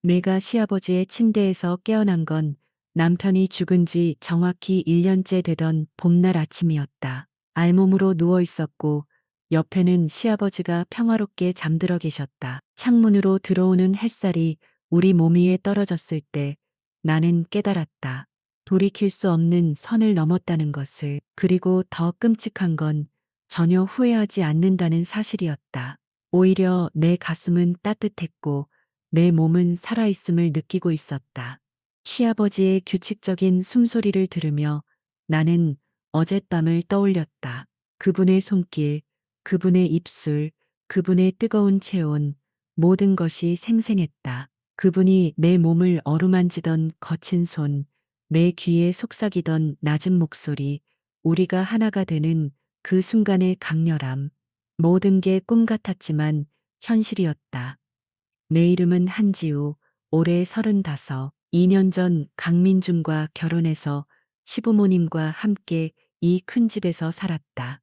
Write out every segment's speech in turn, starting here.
내가 시아버지의 침대에서 깨어난 건 남편이 죽은 지 정확히 1년째 되던 봄날 아침이었다. 알몸으로 누워 있었고 옆에는 시아버지가 평화롭게 잠들어 계셨다. 창문으로 들어오는 햇살이 우리 몸 위에 떨어졌을 때 나는 깨달았다. 돌이킬 수 없는 선을 넘었다는 것을. 그리고 더 끔찍한 건 전혀 후회하지 않는다는 사실이었다. 오히려 내 가슴은 따뜻했고 내 몸은 살아있음을 느끼고 있었다. 시아버지의 규칙적인 숨소리를 들으며 나는 어젯밤을 떠올렸다. 그분의 손길, 그분의 입술, 그분의 뜨거운 체온, 모든 것이 생생했다. 그분이 내 몸을 어루만지던 거친 손, 내 귀에 속삭이던 낮은 목소리, 우리가 하나가 되는 그 순간의 강렬함. 모든 게 꿈 같았지만 현실이었다. 내 이름은 한지우, 올해 35, 2년 전 강민준과 결혼해서 시부모님과 함께 이 큰 집에서 살았다.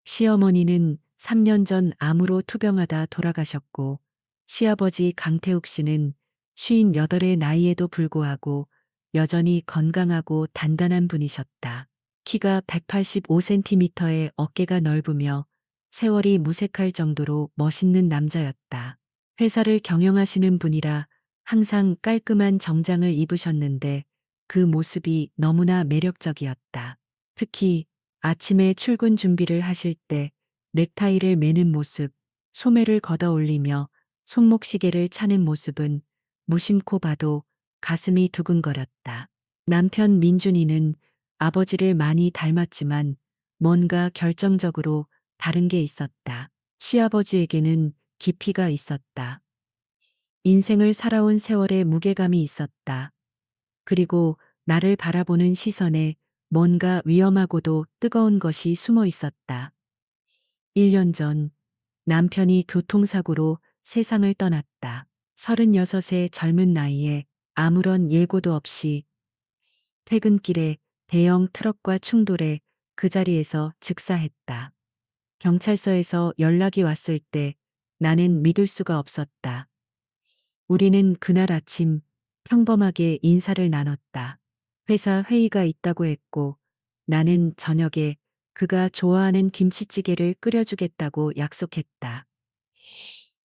시어머니는 3년 전 암으로 투병하다 돌아가셨고, 시아버지 강태욱 씨는 58의 나이에도 불구하고 여전히 건강하고 단단한 분이셨다. 키가 185cm에 어깨가 넓으며 세월이 무색할 정도로 멋있는 남자였다. 회사를 경영하시는 분이라 항상 깔끔한 정장을 입으셨는데 그 모습이 너무나 매력적이었다. 특히 아침에 출근 준비를 하실 때 넥타이를 매는 모습, 소매를 걷어 올리며 손목시계를 차는 모습은 무심코 봐도 가슴이 두근거렸다. 남편 민준이는 아버지를 많이 닮았지만 뭔가 결정적으로 다른 게 있었다. 시아버지에게는 깊이가 있었다. 인생을 살아온 세월의 무게감이 있었다. 그리고 나를 바라보는 시선에 뭔가 위험하고도 뜨거운 것이 숨어 있었다. 1년 전 남편이 교통사고로 세상을 떠났다. 36의 젊은 나이에 아무런 예고도 없이 퇴근길에 대형 트럭과 충돌해 그 자리에서 즉사했다. 경찰서에서 연락이 왔을 때 나는 믿을 수가 없었다. 우리는 그날 아침 평범하게 인사를 나눴다. 회사 회의가 있다고 했고 나는 저녁에 그가 좋아하는 김치찌개를 끓여주겠다고 약속했다.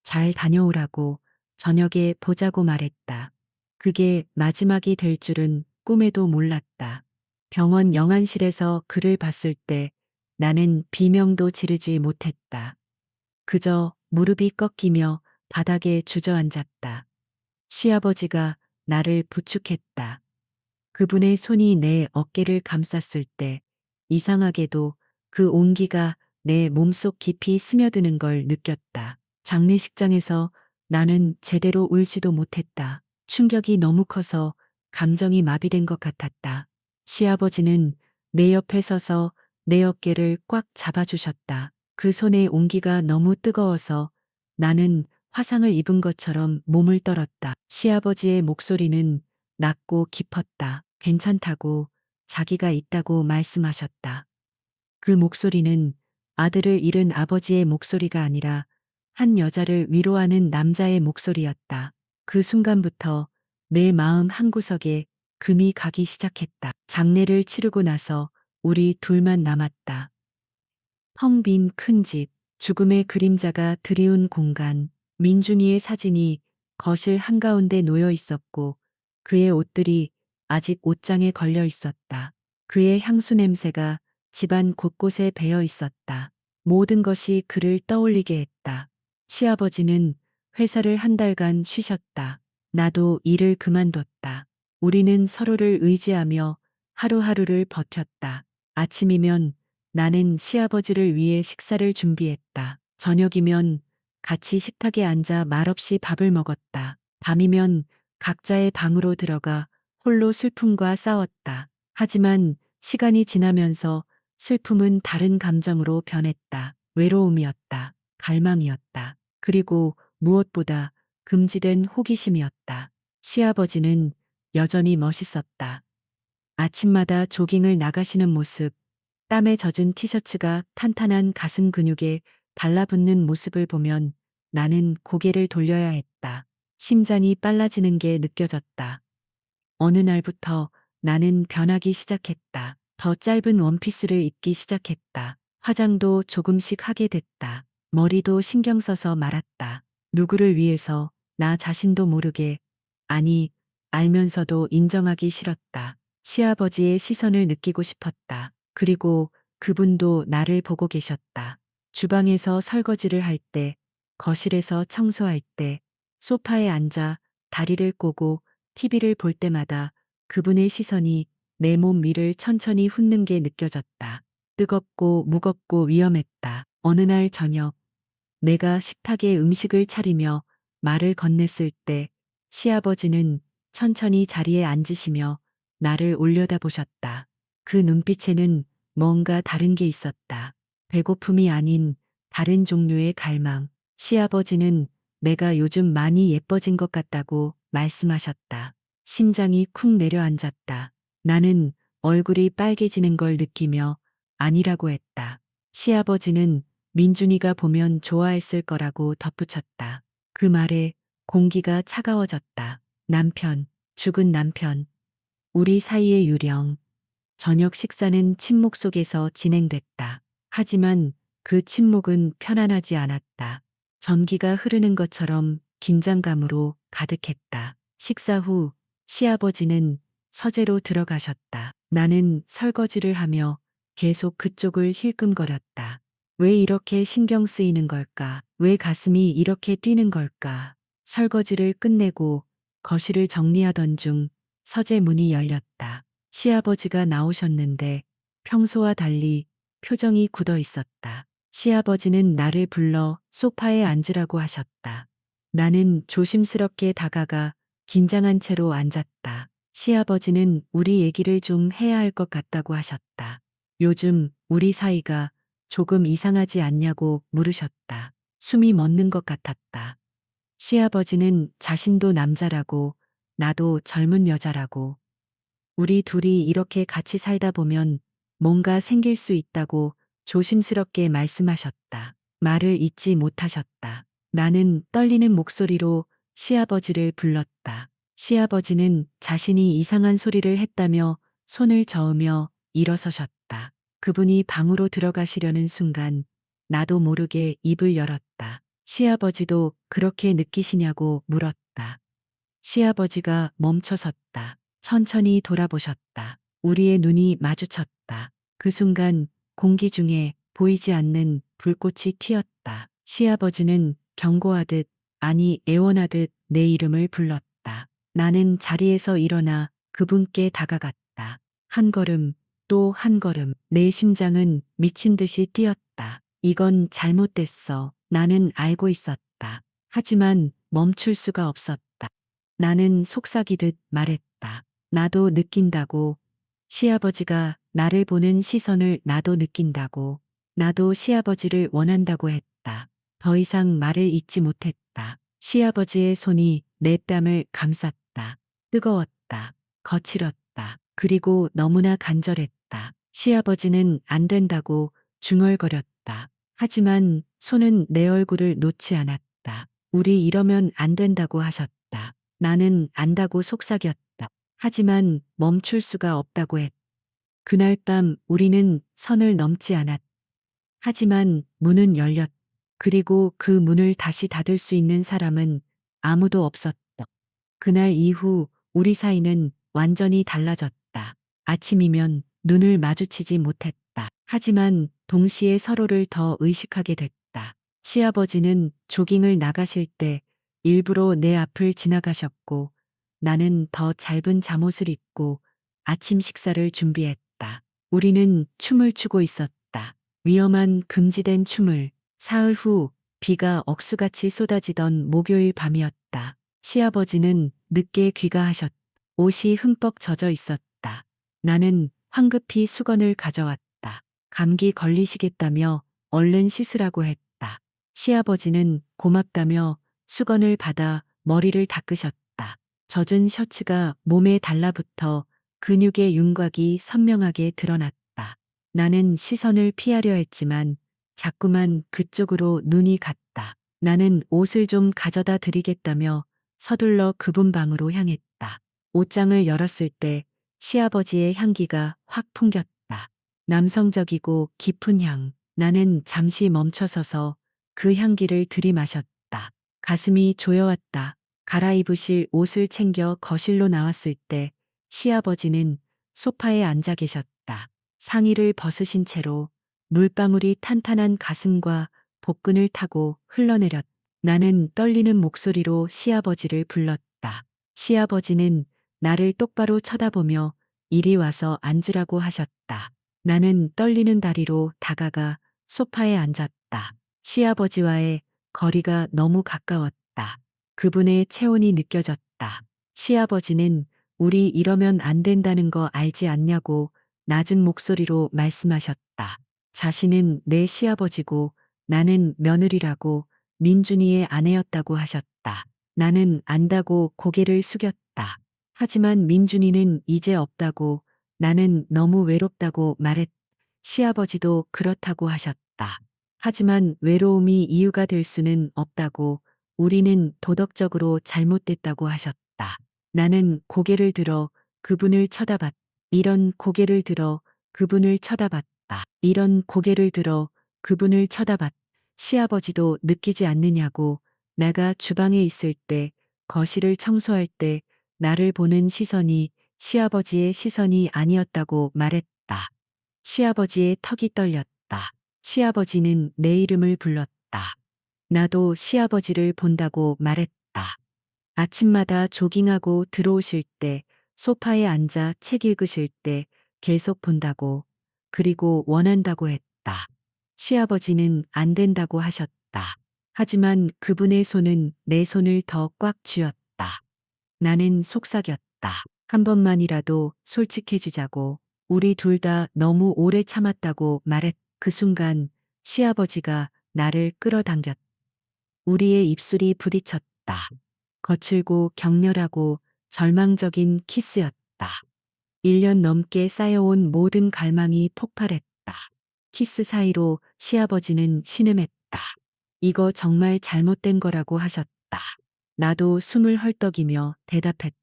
잘 다녀오라고 저녁에 보자고 말했다. 그게 마지막이 될 줄은 꿈에도 몰랐다. 병원 영안실에서 그를 봤을 때 나는 비명도 지르지 못했다. 그저 무릎이 꺾이며 바닥에 주저앉았다. 시아버지가 나를 부축했다. 그분의 손이 내 어깨를 감쌌을 때 이상하게도 그 온기가 내 몸속 깊이 스며드는 걸 느꼈다. 장례식장에서 나는 제대로 울지도 못했다. 충격이 너무 커서 감정이 마비된 것 같았다. 시아버지는 내 옆에 서서 내 어깨를 꽉 잡아주셨다. 그 손의 온기가 너무 뜨거워서 나는 화상을 입은 것처럼 몸을 떨었다. 시아버지의 목소리는 낮고 깊었다. 괜찮다고, 자기가 있다고 말씀하셨다. 그 목소리는 아들을 잃은 아버지의 목소리가 아니라 한 여자를 위로하는 남자의 목소리였다. 그 순간부터 내 마음 한구석에 금이 가기 시작했다. 장례를 치르고 나서 우리 둘만 남았다. 텅 빈 큰 집, 죽음의 그림자가 드리운 공간, 민준이의 사진이 거실 한가운데 놓여 있었고 그의 옷들이 아직 옷장에 걸려 있었다. 그의 향수 냄새가 집안 곳곳에 배어 있었다. 모든 것이 그를 떠올리게 했다. 시아버지는 회사를 한 달간 쉬셨다. 나도 일을 그만뒀다. 우리는 서로를 의지하며 하루하루를 버텼다. 아침이면 나는 시아버지를 위해 식사를 준비했다. 저녁이면 같이 식탁에 앉아 말없이 밥을 먹었다. 밤이면 각자의 방으로 들어가 홀로 슬픔과 싸웠다. 하지만 시간이 지나면서 슬픔은 다른 감정으로 변했다. 외로움이었다. 갈망이었다. 그리고 무엇보다 금지된 호기심이었다. 시아버지는 여전히 멋있었다. 아침마다 조깅을 나가시는 모습, 땀에 젖은 티셔츠가 탄탄한 가슴 근육에 달라붙는 모습을 보면 나는 고개를 돌려야 했다. 심장이 빨라지는 게 느껴졌다. 어느 날부터 나는 변하기 시작했다. 더 짧은 원피스를 입기 시작했다. 화장도 조금씩 하게 됐다. 머리도 신경 써서 말았다. 누구를 위해서 나 자신도 모르게, 아니, 알면서도 인정하기 싫었다. 시아버지의 시선을 느끼고 싶었다. 그리고 그분도 나를 보고 계셨다. 주방에서 설거지를 할 때, 거실에서 청소할 때, 소파에 앉아 다리를 꼬고 TV를 볼 때마다 그분의 시선이 내 몸 위를 천천히 훑는 게 느껴졌다. 뜨겁고 무겁고 위험했다. 어느 날 저녁, 내가 식탁에 음식을 차리며 말을 건넸을 때 시아버지는 천천히 자리에 앉으시며 나를 올려다보셨다. 그 눈빛에는 뭔가 다른 게 있었다. 배고픔이 아닌 다른 종류의 갈망. 시아버지는 내가 요즘 많이 예뻐진 것 같다고 말씀하셨다. 심장이 쿵 내려앉았다. 나는 얼굴이 빨개지는 걸 느끼며 아니라고 했다. 시아버지는 민준이가 보면 좋아했을 거라고 덧붙였다. 그 말에 공기가 차가워졌다. 남편, 죽은 남편, 우리 사이의 유령. 저녁 식사는 침묵 속에서 진행됐다. 하지만 그 침묵은 편안하지 않았다. 전기가 흐르는 것처럼 긴장감으로 가득했다. 식사 후 시아버지는 서재로 들어가셨다. 나는 설거지를 하며 계속 그쪽을 힐끔거렸다. 왜 이렇게 신경 쓰이는 걸까? 왜 가슴이 이렇게 뛰는 걸까? 설거지를 끝내고 거실을 정리하던 중 서재 문이 열렸다. 시아버지가 나오셨는데 평소와 달리 표정이 굳어 있었다. 시아버지는 나를 불러 소파에 앉으라고 하셨다. 나는 조심스럽게 다가가 긴장한 채로 앉았다. 시아버지는 우리 얘기를 좀 해야 할 것 같다고 하셨다. 요즘 우리 사이가 조금 이상하지 않냐고 물으셨다. 숨이 멎는 것 같았다. 시아버지는 자신도 남자라고, 나도 젊은 여자라고, 우리 둘이 이렇게 같이 살다 보면 뭔가 생길 수 있다고 조심스럽게 말씀하셨다. 말을 잇지 못하셨다. 나는 떨리는 목소리로 시아버지를 불렀다. 시아버지는 자신이 이상한 소리를 했다며 손을 저으며 일어서셨다. 그분이 방으로 들어가시려는 순간 나도 모르게 입을 열었다. 시아버지도 그렇게 느끼시냐고 물었다. 시아버지가 멈춰섰다. 천천히 돌아보셨다. 우리의 눈이 마주쳤다. 그 순간 공기 중에 보이지 않는 불꽃이 튀었다. 시아버지는 경고하듯, 아니 애원하듯 내 이름을 불렀다. 나는 자리에서 일어나 그분께 다가갔다. 한 걸음, 또 한 걸음. 내 심장은 미친 듯이 뛰었다. 이건 잘못됐어. 나는 알고 있었다. 하지만 멈출 수가 없었다. 나는 속삭이듯 말했다. 나도 느낀다고. 시아버지가 나를 보는 시선을 나도 느낀다고. 나도 시아버지를 원한다고 했다. 더 이상 말을 잇지 못했다. 시아버지의 손이 내 뺨을 감쌌다. 뜨거웠다. 거칠었다. 그리고 너무나 간절했다. 시아버지는 안 된다고 중얼거렸다. 하지만 손은 내 얼굴을 놓지 않았다. 우리 이러면 안 된다고 하셨다. 나는 안다고 속삭였다. 하지만 멈출 수가 없다고 했다. 그날 밤 우리는 선을 넘지 않았다. 하지만 문은 열렸다. 그리고 그 문을 다시 닫을 수 있는 사람은 아무도 없었다. 그날 이후 우리 사이는 완전히 달라졌다. 아침이면 눈을 마주치지 못했다. 하지만 동시에 서로를 더 의식하게 됐다. 시아버지는 조깅을 나가실 때 일부러 내 앞을 지나가셨고 나는 더 짧은 잠옷을 입고 아침 식사를 준비했다. 우리는 춤을 추고 있었다. 위험한 금지된 춤을. 사흘 후 비가 억수같이 쏟아지던 목요일 밤이었다. 시아버지는 늦게 귀가하셨다. 옷이 흠뻑 젖어 있었다. 나는 황급히 수건을 가져왔다. 감기 걸리시겠다며 얼른 씻으라고 했다. 시아버지는 고맙다며 수건을 받아 머리를 닦으셨다. 젖은 셔츠가 몸에 달라붙어 근육의 윤곽이 선명하게 드러났다. 나는 시선을 피하려 했지만 자꾸만 그쪽으로 눈이 갔다. 나는 옷을 좀 가져다 드리겠다며 서둘러 그분 방으로 향했다. 옷장을 열었을 때 시아버지의 향기가 확 풍겼다. 남성적이고 깊은 향. 나는 잠시 멈춰서서 그 향기를 들이마셨다. 가슴이 조여왔다. 갈아입으실 옷을 챙겨 거실로 나왔을 때 시아버지는 소파에 앉아 계셨다. 상의를 벗으신 채로 물방울이 탄탄한 가슴과 복근을 타고 흘러내렸다. 나는 떨리는 목소리로 시아버지를 불렀다. 시아버지는 나를 똑바로 쳐다보며 이리 와서 앉으라고 하셨다. 나는 떨리는 다리로 다가가 소파에 앉았다. 시아버지와의 거리가 너무 가까웠다. 그분의 체온이 느껴졌다. 시아버지는 우리 이러면 안 된다는 거 알지 않냐고 낮은 목소리로 말씀하셨다. 자신은 내 시아버지고 나는 며느리라고 민준이의 아내였다고 하셨다. 나는 안다고 고개를 숙였다. 하지만 민준이는 이제 없다고 나는 너무 외롭다고 말했다. 시아버지도 그렇다고 하셨다. 하지만 외로움이 이유가 될 수는 없다고 우리는 도덕적으로 잘못됐다고 하셨다. 나는 고개를 들어 그분을 쳐다봤다. 이런 고개를 들어 그분을 쳐다봤다. 이런 고개를 들어 그분을 쳐다봤다. 시아버지도 느끼지 않느냐고 내가 주방에 있을 때 거실을 청소할 때 나를 보는 시선이 시아버지의 시선이 아니었다고 말했다. 시아버지의 턱이 떨렸다. 시아버지는 내 이름을 불렀다. 나도 시아버지를 본다고 말했다. 아침마다 조깅하고 들어오실 때 소파에 앉아 책 읽으실 때 계속 본다고 그리고 원한다고 했다. 시아버지는 안 된다고 하셨다. 하지만 그분의 손은 내 손을 더 꽉 쥐었다. 나는 속삭였다. 한 번만이라도 솔직해지자고. 우리 둘 다 너무 오래 참았다고 말했. 그 순간 시아버지가 나를 끌어당겼다. 우리의 입술이 부딪혔다. 거칠고 격렬하고 절망적인 키스였다. 1년 넘게 쌓여온 모든 갈망이 폭발했다. 키스 사이로 시아버지는 신음했다. 이거 정말 잘못된 거라고 하셨다. 나도 숨을 헐떡이며 대답했다.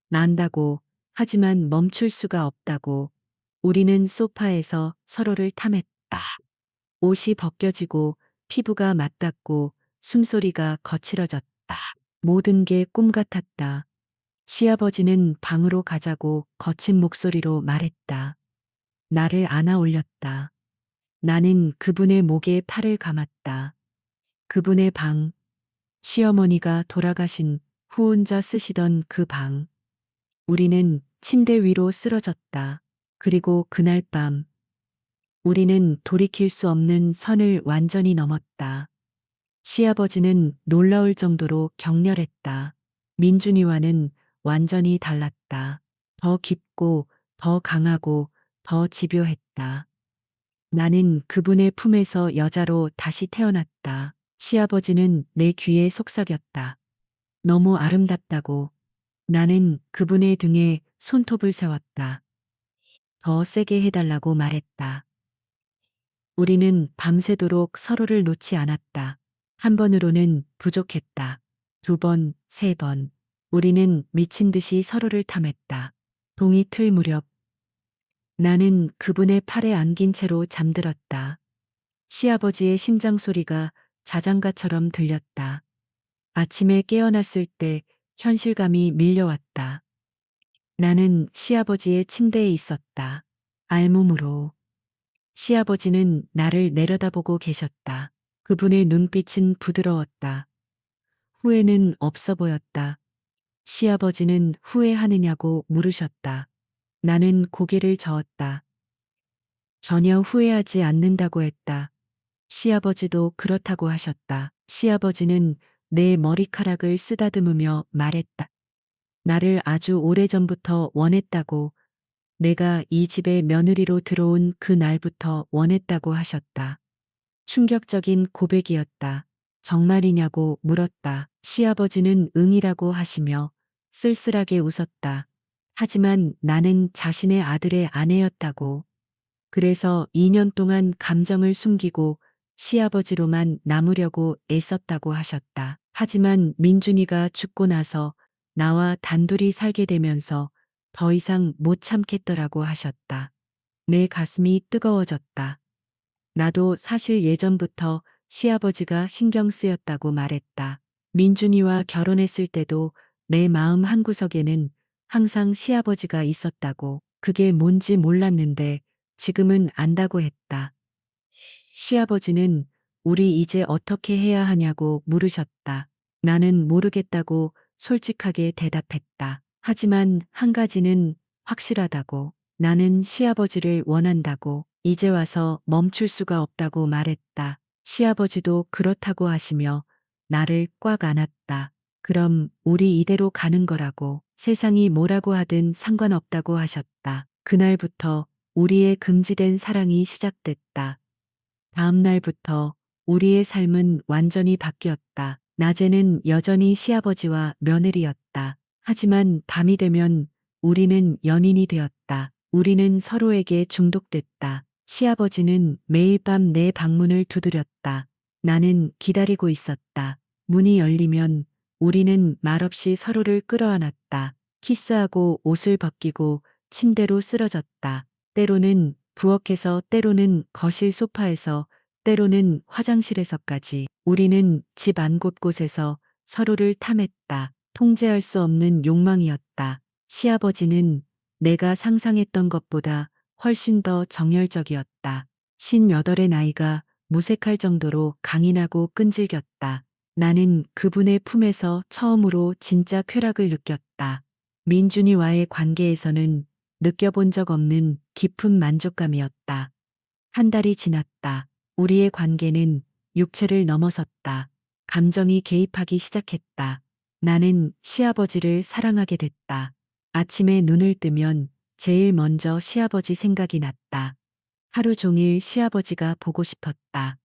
난다고. 하지만 멈출 수가 없다고. 우리는 소파에서 서로를 탐했다. 옷이 벗겨지고 피부가 맞닿고 숨소리가 거칠어졌다. 모든 게 꿈 같았다. 시아버지는 방으로 가자고 거친 목소리로 말했다. 나를 안아 올렸다. 나는 그분의 목에 팔을 감았다. 그분의 방, 시어머니가 돌아가신 후 혼자 쓰시던 그 방. 우리는 침대 위로 쓰러졌다. 그리고 그날 밤, 우리는 돌이킬 수 없는 선을 완전히 넘었다. 시아버지는 놀라울 정도로 격렬했다. 민준이와는 완전히 달랐다. 더 깊고, 더 강하고, 더 집요했다. 나는 그분의 품에서 여자로 다시 태어났다. 시아버지는 내 귀에 속삭였다. 너무 아름답다고. 나는 그분의 등에 손톱을 세웠다. 더 세게 해달라고 말했다. 우리는 밤새도록 서로를 놓지 않았다. 한 번으로는 부족했다. 두 번, 세 번. 우리는 미친 듯이 서로를 탐했다. 동이 틀 무렵 나는 그분의 팔에 안긴 채로 잠들었다. 시아버지의 심장 소리가 자장가처럼 들렸다. 아침에 깨어났을 때 현실감이 밀려왔다. 나는 시아버지의 침대에 있었다. 알몸으로. 시아버지는 나를 내려다보고 계셨다. 그분의 눈빛은 부드러웠다. 후회는 없어 보였다. 시아버지는 후회하느냐고 물으셨다. 나는 고개를 저었다. 전혀 후회하지 않는다고 했다. 시아버지도 그렇다고 하셨다. 시아버지는 내 머리카락을 쓰다듬으며 말했다. 나를 아주 오래전부터 원했다고, 내가 이 집에 며느리로 들어온 그 날부터 원했다고 하셨다. 충격적인 고백이었다. 정말이냐고 물었다. 시아버지는 응이라고 하시며 쓸쓸하게 웃었다. 하지만 나는 자신의 아들의 아내였다고. 그래서 2년 동안 감정을 숨기고 시아버지로만 남으려고 애썼다고 하셨다. 하지만 민준이가 죽고 나서 나와 단둘이 살게 되면서 더 이상 못 참겠더라고 하셨다. 내 가슴이 뜨거워졌다. 나도 사실 예전부터 시아버지가 신경 쓰였다고 말했다. 민준이와 결혼했을 때도 내 마음 한구석에는 항상 시아버지가 있었다고. 그게 뭔지 몰랐는데 지금은 안다고 했다. 시아버지는 우리 이제 어떻게 해야 하냐고 물으셨다. 나는 모르겠다고 솔직하게 대답했다. 하지만 한 가지는 확실하다고. 나는 시아버지를 원한다고. 이제 와서 멈출 수가 없다고 말했다. 시아버지도 그렇다고 하시며 나를 꽉 안았다. 그럼 우리 이대로 가는 거라고. 세상이 뭐라고 하든 상관없다고 하셨다. 그날부터 우리의 금지된 사랑이 시작됐다. 다음 날부터 우리의 삶은 완전히 바뀌었다. 낮에는 여전히 시아버지와 며느리였다. 하지만 밤이 되면 우리는 연인이 되었다. 우리는 서로에게 중독됐다. 시아버지는 매일 밤 내 방문을 두드렸다. 나는 기다리고 있었다. 문이 열리면 우리는 말없이 서로를 끌어안았다. 키스하고 옷을 벗기고 침대로 쓰러졌다. 때로는 부엌에서, 때로는 거실 소파에서, 때로는 화장실에서까지 우리는 집 안 곳곳에서 서로를 탐했다. 통제할 수 없는 욕망이었다. 시아버지는 내가 상상했던 것보다 훨씬 더 정열적이었다. 58의 나이가 무색할 정도로 강인하고 끈질겼다. 나는 그분의 품에서 처음으로 진짜 쾌락을 느꼈다. 민준이와의 관계에서는 느껴본 적 없는 깊은 만족감이었다. 한 달이 지났다. 우리의 관계는 육체를 넘어섰다. 감정이 개입하기 시작했다. 나는 시아버지를 사랑하게 됐다. 아침에 눈을 뜨면 제일 먼저 시아버지 생각이 났다. 하루 종일 시아버지가 보고 싶었다.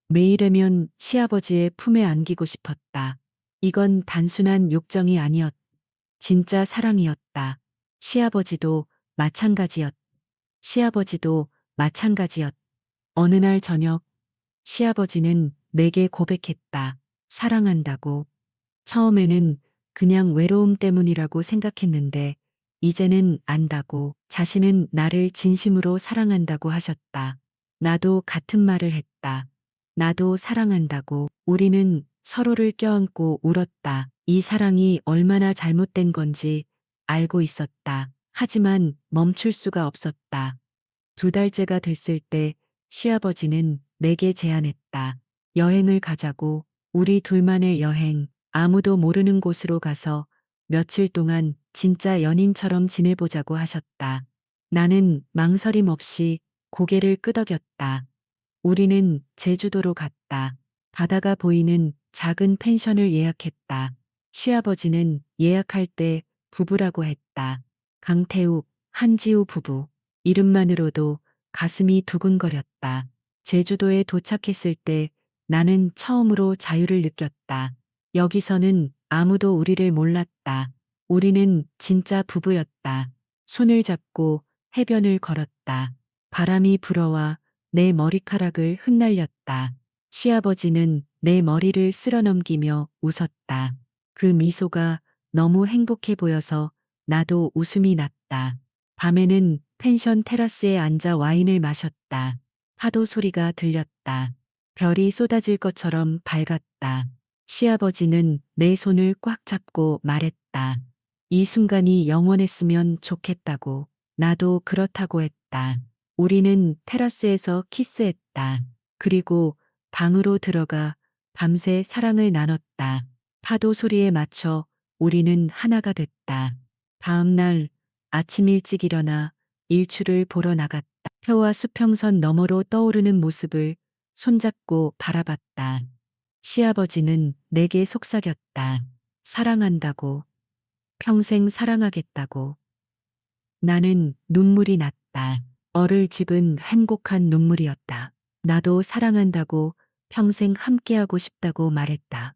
매일이면 시아버지의 품에 안기고 싶었다. 이건 단순한 욕정이 아니었다. 진짜 사랑이었다. 시아버지도 마찬가지였다. 시아버지도 마찬가지였다. 어느 날 저녁 시아버지는 내게 고백했다. 사랑한다고. 처음에는 그냥 외로움 때문이라고 생각했는데 이제는 안다고. 자신은 나를 진심으로 사랑한다고 하셨다. 나도 같은 말을 했다. 나도 사랑한다고. 우리는 서로를 껴안고 울었다. 이 사랑이 얼마나 잘못된 건지 알고 있었다. 하지만 멈출 수가 없었다. 2달째가 됐을 때 시아버지는 내게 제안했다. 여행을 가자고. 우리 둘만의 여행. 아무도 모르는 곳으로 가서 며칠 동안 진짜 연인처럼 지내보자고 하셨다. 나는 망설임 없이 고개를 끄덕였다. 우리는 제주도로 갔다. 바다가 보이는 작은 펜션을 예약했다. 시아버지는 예약할 때 부부라고 했다. 강태욱, 한지우 부부. 이름만으로도 가슴이 두근거렸다. 제주도에 도착했을 때 나는 처음으로 자유를 느꼈다. 여기서는 아무도 우리를 몰랐다. 우리는 진짜 부부였다. 손을 잡고 해변을 걸었다. 바람이 불어와 내 머리카락을 흩날렸다. 시아버지는 내 머리를 쓸어넘기며 웃었다. 그 미소가 너무 행복해 보여서 나도 웃음이 났다. 밤에는 펜션 테라스에 앉아 와인을 마셨다. 파도 소리가 들렸다. 별이 쏟아질 것처럼 밝았다. 시아버지는 내 손을 꽉 잡고 말했다. 이 순간이 영원했으면 좋겠다고. 나도 그렇다고 했다. 우리는 테라스에서 키스했다. 그리고 방으로 들어가 밤새 사랑을 나눴다. 파도 소리에 맞춰 우리는 하나가 됐다. 다음 날 아침 일찍 일어나 일출을 보러 나갔다. 해와 수평선 너머로 떠오르는 모습을 손잡고 바라봤다. 시아버지는 내게 속삭였다. 사랑한다고. 평생 사랑하겠다고. 나는 눈물이 났다. 얼을 집은 행복한 눈물이었다. 나도 사랑한다고 평생 함께하고 싶다고 말했다.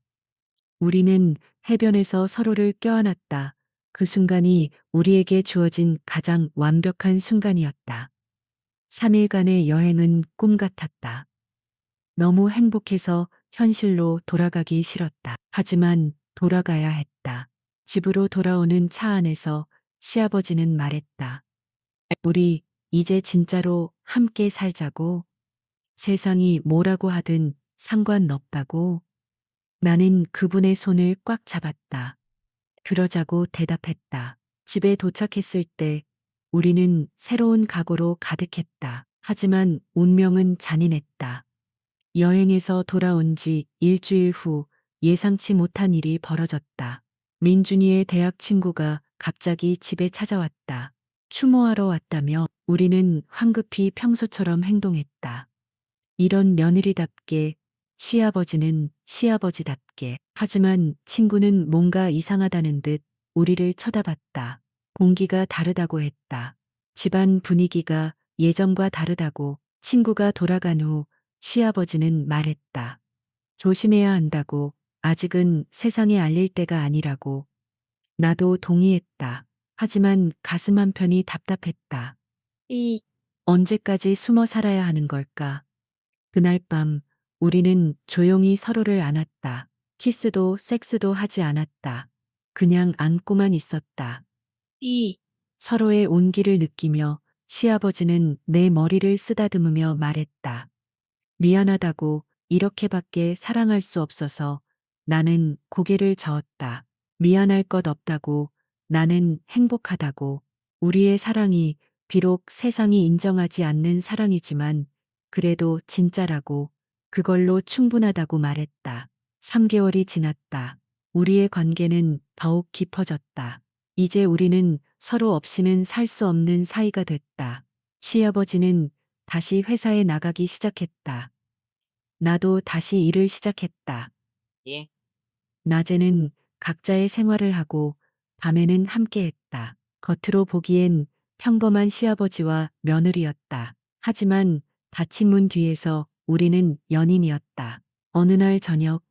우리는 해변에서 서로를 껴안았다. 그 순간이 우리에게 주어진 가장 완벽한 순간이었다. 3일간의 여행은 꿈 같았다. 너무 행복해서 현실로 돌아가기 싫었다. 하지만 돌아가야 했다. 집으로 돌아오는 차 안에서 시아버지는 말했다. 우리 이제 진짜로 함께 살자고. 세상이 뭐라고 하든 상관없다고. 나는 그분의 손을 꽉 잡았다. 그러자고 대답했다. 집에 도착했을 때 우리는 새로운 각오로 가득했다. 하지만 운명은 잔인했다. 여행에서 돌아온 지 일주일 후 예상치 못한 일이 벌어졌다. 민준이의 대학 친구가 갑자기 집에 찾아왔다. 추모하러 왔다며 우리는 황급히 평소처럼 행동했다. 이런 며느리답게, 시아버지는 시아버지답게. 하지만 친구는 뭔가 이상하다는 듯 우리를 쳐다봤다. 공기가 다르다고 했다. 집안 분위기가 예전과 다르다고. 친구가 돌아간 후 시아버지는 말했다. 조심해야 한다고. 아직은 세상에 알릴 때가 아니라고. 나도 동의했다. 하지만 가슴 한편이 답답했다. 언제까지 숨어 살아야 하는 걸까? 그날 밤 우리는 조용히 서로를 안았다. 키스도 섹스도 하지 않았다. 그냥 안고만 있었다. 서로의 온기를 느끼며 시아버지는 내 머리를 쓰다듬으며 말했다. 미안하다고. 이렇게밖에 사랑할 수 없어서. 나는 고개를 저었다. 미안할 것 없다고. 나는 행복하다고. 우리의 사랑이 비록 세상이 인정하지 않는 사랑이지만 그래도 진짜라고. 그걸로 충분하다고 말했다. 3개월이 지났다. 우리의 관계는 더욱 깊어졌다. 이제 우리는 서로 없이는 살 수 없는 사이가 됐다. 시아버지는 다시 회사에 나가기 시작했다. 나도 다시 일을 시작했다. 낮에는 각자의 생활을 하고 밤에는 함께했다. 겉으로 보기엔 평범한 시아버지와 며느리였다. 하지만 닫힌 문 뒤에서 우리는 연인이었다. 어느 날 저녁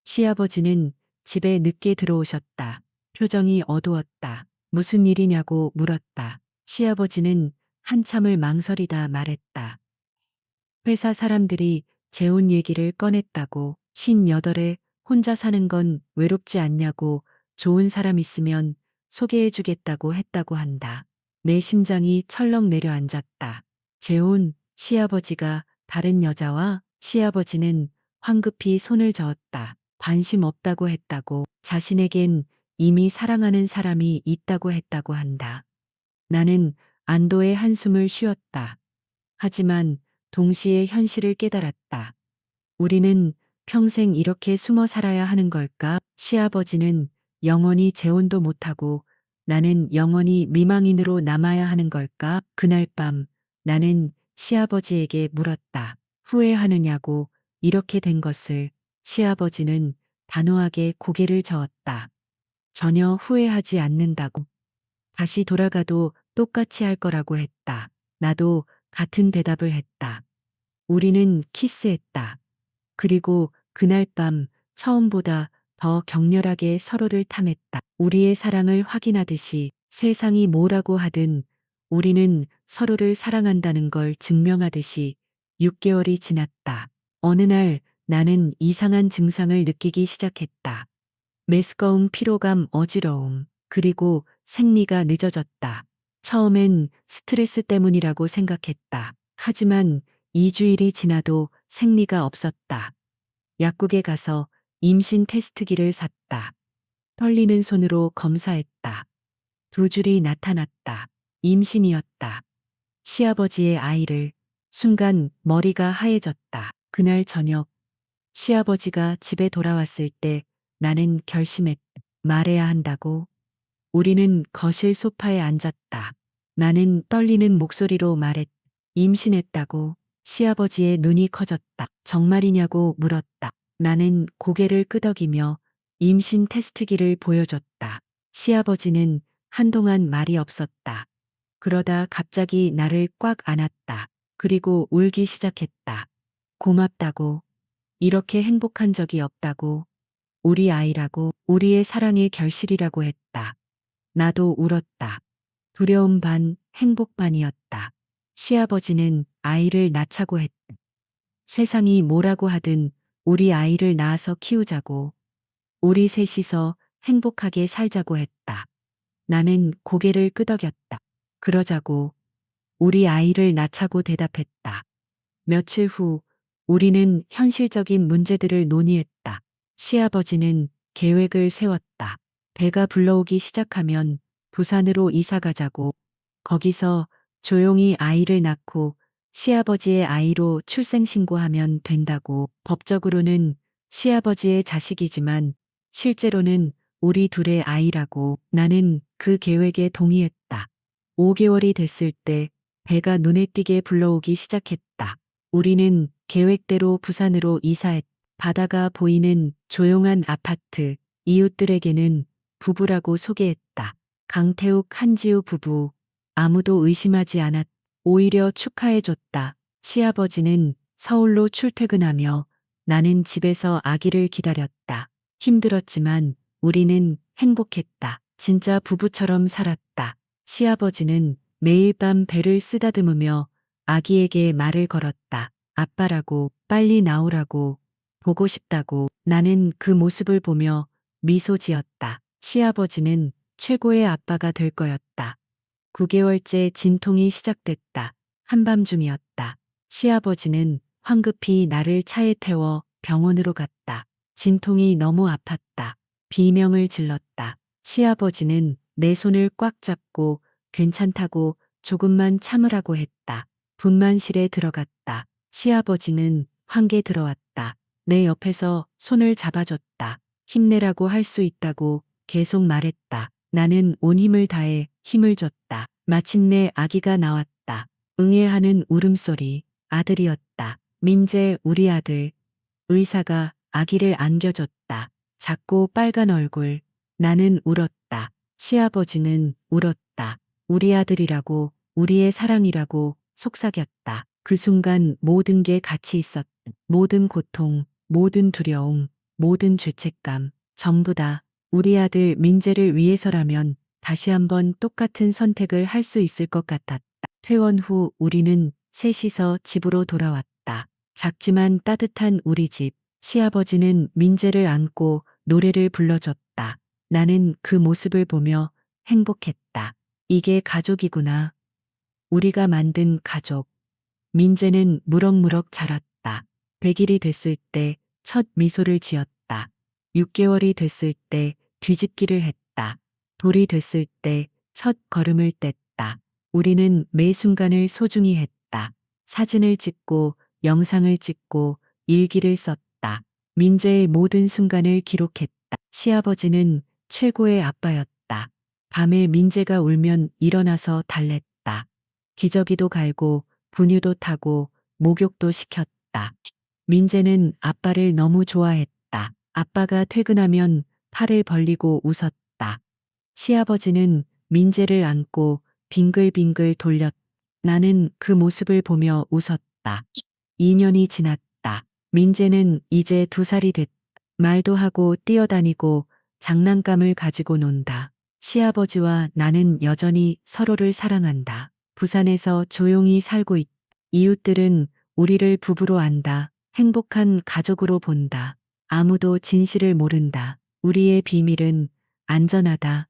시아버지는 집에 늦게 들어오셨다. 표정이 어두웠다. 무슨 일이냐고 물었다. 시아버지는 한참을 망설이다 말했다. 회사 사람들이 재혼 얘기를 꺼냈다고. 58에 혼자 사는 건 외롭지 않냐고. 좋은 사람 있으면 소개해주겠다고 했다고 한다. 내 심장이 철렁 내려앉았다. 재혼, 시아버지가 다른 여자와. 시아버지는 황급히 손을 저었다. 관심 없다고 했다고. 자신에겐 이미 사랑하는 사람이 있다고 했다고 한다. 나는 안도의 한숨을 쉬었다. 하지만 동시에 현실을 깨달았다. 우리는 평생 이렇게 숨어 살아야 하는 걸까? 시아버지는 영원히 재혼도 못하고 나는 영원히 미망인으로 남아야 하는 걸까? 그날 밤 나는 시아버지에게 물었다. 후회하느냐고. 이렇게 된 것을. 시아버지는 단호하게 고개를 저었다. 전혀 후회하지 않는다고. 다시 돌아가도 똑같이 할 거라고 했다. 나도 같은 대답을 했다. 우리는 키스했다. 그리고 그날 밤 처음보다 더 격렬하게 서로를 탐했다. 우리의 사랑을 확인하듯이 세상이 뭐라고 하든 우리는 서로를 사랑한다는 걸 증명하듯이 6개월이 지났다. 어느 날 나는 이상한 증상을 느끼기 시작했다. 메스꺼움, 피로감, 어지러움, 그리고 생리가 늦어졌다. 처음엔 스트레스 때문이라고 생각했다. 하지만 2주일이 지나도 생리가 없었다. 약국에 가서 임신 테스트기를 샀다. 떨리는 손으로 검사했다. 2줄이 나타났다. 임신이었다. 시아버지의 아이를. 순간 머리가 하얘졌다. 그날 저녁 시아버지가 집에 돌아왔을 때 나는 결심했다. 말해야 한다고. 우리는 거실 소파에 앉았다. 나는 떨리는 목소리로 말했다. 임신했다고. 시아버지의 눈이 커졌다. 정말이냐고 물었다. 나는 고개를 끄덕이며 임신 테스트기를 보여줬다. 시아버지는 한동안 말이 없었다. 그러다 갑자기 나를 꽉 안았다. 그리고 울기 시작했다. 고맙다고. 이렇게 행복한 적이 없다고. 우리 아이라고. 우리의 사랑의 결실이라고 했다. 나도 울었다. 두려움 반, 행복 반이었다. 시아버지는 아이를 낳자고 했다. 세상이 뭐라고 하든 우리 아이를 낳아서 키우자고, 우리 셋이서 행복하게 살자고 했다. 나는 고개를 끄덕였다. 그러자고, 우리 아이를 낳자고 대답했다. 며칠 후 우리는 현실적인 문제들을 논의했다. 시아버지는 계획을 세웠다. 배가 불러오기 시작하면 부산으로 이사 가자고, 거기서 조용히 아이를 낳고 시아버지의 아이로 출생신고하면 된다고. 법적으로는 시아버지의 자식이지만 실제로는 우리 둘의 아이라고. 나는 그 계획에 동의했다. 5개월이 됐을 때 배가 눈에 띄게 불러오기 시작했다. 우리는 계획대로 부산으로 이사했다. 바다가 보이는 조용한 아파트, 이웃들에게는 부부라고 소개했다. 강태욱, 한지우 부부. 아무도 의심하지 않았다. 오히려 축하해줬다. 시아버지는 서울로 출퇴근하며 나는 집에서 아기를 기다렸다. 힘들었지만 우리는 행복했다. 진짜 부부처럼 살았다. 시아버지는 매일 밤 배를 쓰다듬으며 아기에게 말을 걸었다. 아빠라고, 빨리 나오라고, 보고 싶다고. 나는 그 모습을 보며 미소 지었다. 시아버지는 최고의 아빠가 될 거였다. 9개월째 진통이 시작됐다. 한밤중이었다. 시아버지는 황급히 나를 차에 태워 병원으로 갔다. 진통이 너무 아팠다. 비명을 질렀다. 시아버지는 내 손을 꽉 잡고 괜찮다고 조금만 참으라고 했다. 분만실에 들어갔다. 시아버지는 환게 들어왔다. 내 옆에서 손을 잡아줬다. 힘내라고 할 수 있다고 계속 말했다. 나는 온 힘을 다해 힘을 줬다. 마침내 아기가 나왔다. 응애하는 울음소리. 아들이었다. 민재, 우리 아들. 의사가 아기를 안겨줬다. 작고 빨간 얼굴. 나는 울었다. 시아버지는 울었다. 우리 아들이라고, 우리의 사랑이라고 속삭였다. 그 순간 모든 게 같이 있었다. 모든 고통, 모든 두려움, 모든 죄책감, 전부 다 우리 아들 민재를 위해서라면 다시 한번 똑같은 선택을 할 수 있을 것 같았다. 퇴원 후 우리는 셋이서 집으로 돌아왔다. 작지만 따뜻한 우리 집. 시아버지는 민재를 안고 노래를 불러줬다. 나는 그 모습을 보며 행복했다. 이게 가족이구나. 우리가 만든 가족. 민재는 무럭무럭 자랐다. 100일이 됐을 때 첫 미소를 지었다. 6개월이 됐을 때 뒤집기를 했다. 돌이 됐을 때 첫 걸음을 뗐다. 우리는 매 순간을 소중히 했다. 사진을 찍고 영상을 찍고 일기를 썼다. 민재의 모든 순간을 기록했다. 시아버지는 최고의 아빠였다. 밤에 민재가 울면 일어나서 달랬다. 기저귀도 갈고 분유도 타고 목욕도 시켰다. 민재는 아빠를 너무 좋아했다. 아빠가 퇴근하면 팔을 벌리고 웃었다. 시아버지는 민재를 안고 빙글빙글 돌렸다. 나는 그 모습을 보며 웃었다. 2년이 지났다. 민재는 이제 2살이 됐다. 말도 하고 뛰어다니고 장난감을 가지고 논다. 시아버지와 나는 여전히 서로를 사랑한다. 부산에서 조용히 살고 있다. 이웃들은 우리를 부부로 안다. 행복한 가족으로 본다. 아무도 진실을 모른다. 우리의 비밀은 안전하다.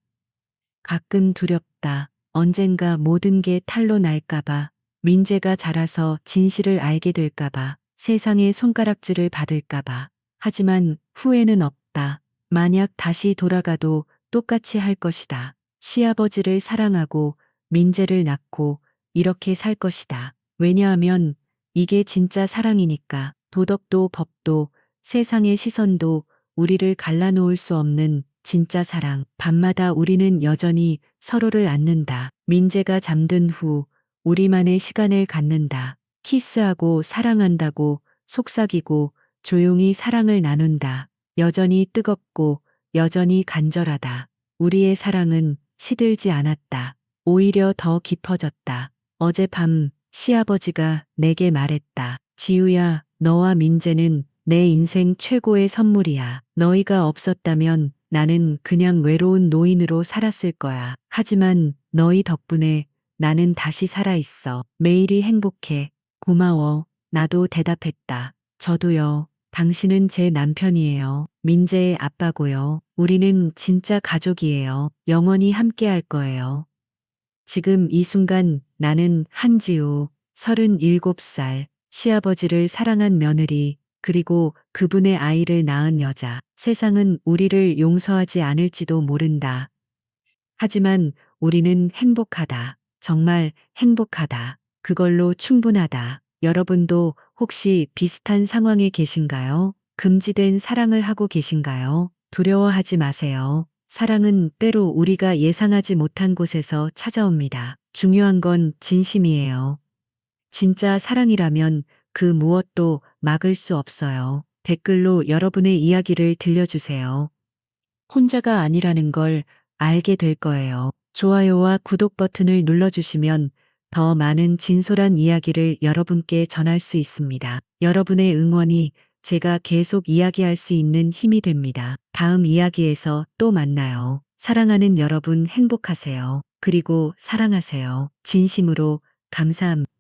가끔 두렵다. 언젠가 모든 게 탈로 날까봐. 민재가 자라서 진실을 알게 될까봐. 세상의 손가락질을 받을까봐. 하지만 후회는 없다. 만약 다시 돌아가도 똑같이 할 것이다. 시아버지를 사랑하고 민재를 낳고 이렇게 살 것이다. 왜냐하면 이게 진짜 사랑이니까. 도덕도 법도 세상의 시선도 우리를 갈라놓을 수 없는 진짜 사랑. 밤마다 우리는 여전히 서로를 안는다. 민재가 잠든 후 우리만의 시간을 갖는다. 키스하고 사랑한다고 속삭이고 조용히 사랑을 나눈다. 여전히 뜨겁고 여전히 간절하다. 우리의 사랑은 시들지 않았다. 오히려 더 깊어졌다. 어젯밤 시아버지가 내게 말했다. 지우야, 너와 민재는 내 인생 최고의 선물이야. 너희가 없었다면 나는 그냥 외로운 노인으로 살았을 거야. 하지만 너희 덕분에 나는 다시 살아있어. 매일이 행복해. 고마워. 나도 대답했다. 저도요. 당신은 제 남편이에요. 민재의 아빠고요. 우리는 진짜 가족이에요. 영원히 함께 할 거예요. 지금 이 순간 나는 한지우, 37살, 시아버지를 사랑한 며느리, 그리고 그분의 아이를 낳은 여자. 세상은 우리를 용서하지 않을지도 모른다. 하지만 우리는 행복하다. 정말 행복하다. 그걸로 충분하다. 여러분도 혹시 비슷한 상황에 계신가요? 금지된 사랑을 하고 계신가요? 두려워하지 마세요. 사랑은 때로 우리가 예상하지 못한 곳에서 찾아옵니다. 중요한 건 진심이에요. 진짜 사랑이라면 그 무엇도 막을 수 없어요. 댓글로 여러분의 이야기를 들려주세요. 혼자가 아니라는 걸 알게 될 거예요. 좋아요와 구독 버튼을 눌러주시면 더 많은 진솔한 이야기를 여러분께 전할 수 있습니다. 여러분의 응원이 제가 계속 이야기할 수 있는 힘이 됩니다. 다음 이야기에서 또 만나요. 사랑하는 여러분 행복하세요. 그리고 사랑하세요. 진심으로 감사합니다.